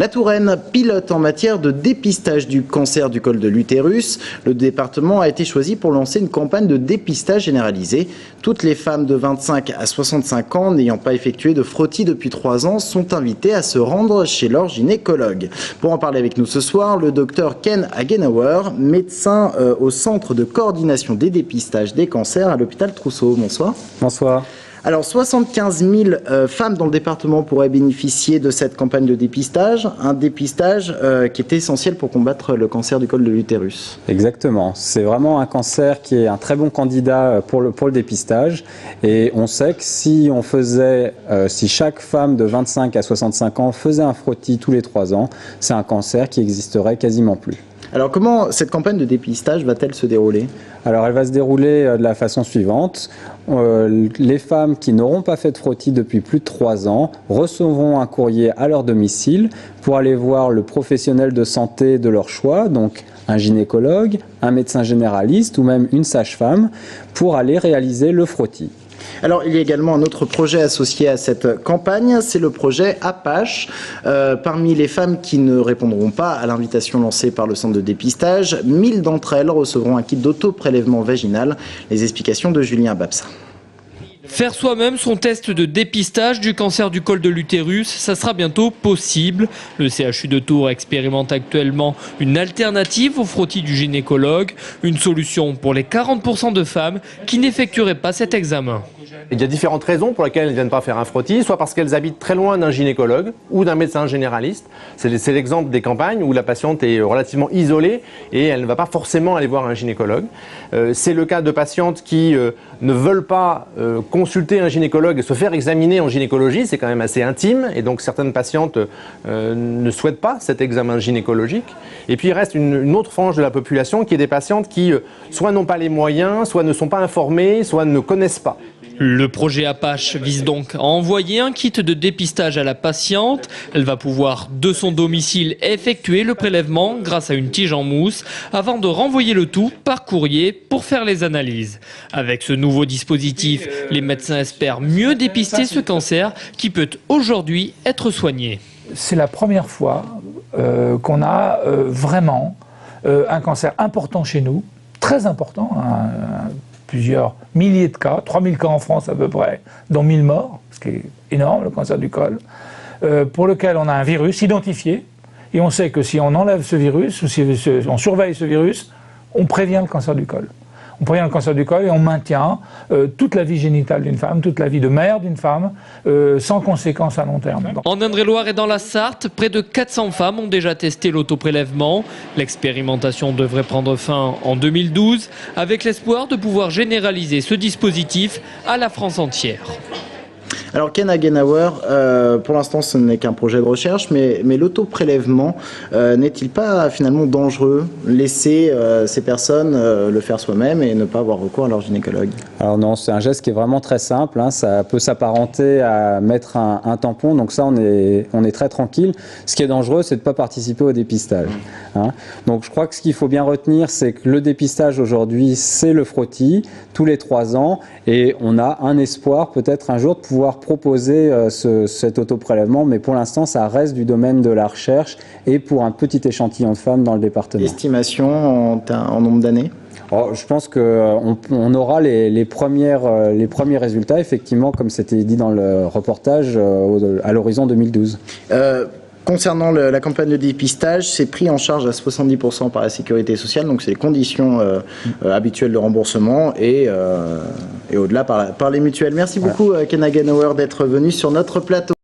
La Touraine pilote en matière de dépistage du cancer du col de l'utérus. Le département a été choisi pour lancer une campagne de dépistage généralisé. Toutes les femmes de 25 à 65 ans n'ayant pas effectué de frottis depuis 3 ans sont invitées à se rendre chez leur gynécologue. Pour en parler avec nous ce soir, le docteur Ken Hagenauer, médecin au Centre de coordination des dépistages des cancers à l'hôpital Trousseau. Bonsoir. Bonsoir. Alors, 75 000 femmes dans le département pourraient bénéficier de cette campagne de dépistage, un dépistage qui est essentiel pour combattre le cancer du col de l'utérus. Exactement. C'est vraiment un cancer qui est un très bon candidat pour le dépistage. Et on sait que si chaque femme de 25 à 65 ans faisait un frottis tous les 3 ans, c'est un cancer qui existerait quasiment plus. Alors, comment cette campagne de dépistage va-t-elle se dérouler ? Alors, elle va se dérouler de la façon suivante. Les femmes qui n'auront pas fait de frottis depuis plus de 3 ans recevront un courrier à leur domicile pour aller voir le professionnel de santé de leur choix, donc un gynécologue, un médecin généraliste ou même une sage-femme, pour aller réaliser le frottis. Alors, il y a également un autre projet associé à cette campagne, c'est le projet Apache. Parmi les femmes qui ne répondront pas à l'invitation lancée par le centre de dépistage, 1000 d'entre elles recevront un kit d'auto-prélèvement vaginal. Les explications de Julien Babsa. Faire soi-même son test de dépistage du cancer du col de l'utérus, ça sera bientôt possible. Le CHU de Tours expérimente actuellement une alternative au frottis du gynécologue, une solution pour les 40% de femmes qui n'effectueraient pas cet examen. Il y a différentes raisons pour lesquelles elles ne viennent pas faire un frottis, soit parce qu'elles habitent très loin d'un gynécologue ou d'un médecin généraliste. C'est l'exemple des campagnes où la patiente est relativement isolée et elle ne va pas forcément aller voir un gynécologue. C'est le cas de patientes qui ne veulent pas consulter un gynécologue et se faire examiner en gynécologie, c'est quand même assez intime et donc certaines patientes ne souhaitent pas cet examen gynécologique. Et puis il reste une autre frange de la population qui est des patientes qui soit n'ont pas les moyens, soit ne sont pas informées, soit ne connaissent pas. Le projet Apache vise donc à envoyer un kit de dépistage à la patiente. Elle va pouvoir, de son domicile, effectuer le prélèvement grâce à une tige en mousse avant de renvoyer le tout par courrier pour faire les analyses. Avec ce nouveau dispositif, les médecins espèrent mieux dépister ce cancer qui peut aujourd'hui être soigné. C'est la première fois qu'on a vraiment un cancer important chez nous, très important, plusieurs milliers de cas, 3000 cas en France à peu près, dont 1000 morts, ce qui est énorme, le cancer du col, pour lequel on a un virus identifié, et on sait que si on enlève ce virus, ou si on surveille ce virus, on prévient le cancer du col. On prévient le cancer du col et on maintient toute la vie génitale d'une femme, toute la vie de mère d'une femme, sans conséquences à long terme. En Indre-et-Loire et dans la Sarthe, près de 400 femmes ont déjà testé l'autoprélèvement. L'expérimentation devrait prendre fin en 2012, avec l'espoir de pouvoir généraliser ce dispositif à la France entière. Alors Ken Hagenauer, pour l'instant ce n'est qu'un projet de recherche, mais l'autoprélèvement n'est-il pas finalement dangereux? Laisser ces personnes le faire soi-même et ne pas avoir recours à leur gynécologue? Alors non, c'est un geste qui est vraiment très simple, hein. Ça peut s'apparenter à mettre un tampon, donc ça on est très tranquille. Ce qui est dangereux, c'est de ne pas participer au dépistage. Hein. Donc je crois que ce qu'il faut bien retenir, c'est que le dépistage aujourd'hui, c'est le frottis tous les 3 ans, et on a un espoir peut-être un jour de pouvoir proposer cet autoprélèvement, mais pour l'instant ça reste du domaine de la recherche et pour un petit échantillon de femmes dans le département. Estimation en nombre d'années? Je pense qu'on aura les premiers résultats, effectivement, comme c'était dit dans le reportage, à l'horizon 2012. Concernant la campagne de dépistage, c'est pris en charge à 70% par la sécurité sociale, donc c'est les conditions habituelles de remboursement et au-delà par les mutuelles. Merci beaucoup Ken Hagenauer d'être venu sur notre plateau.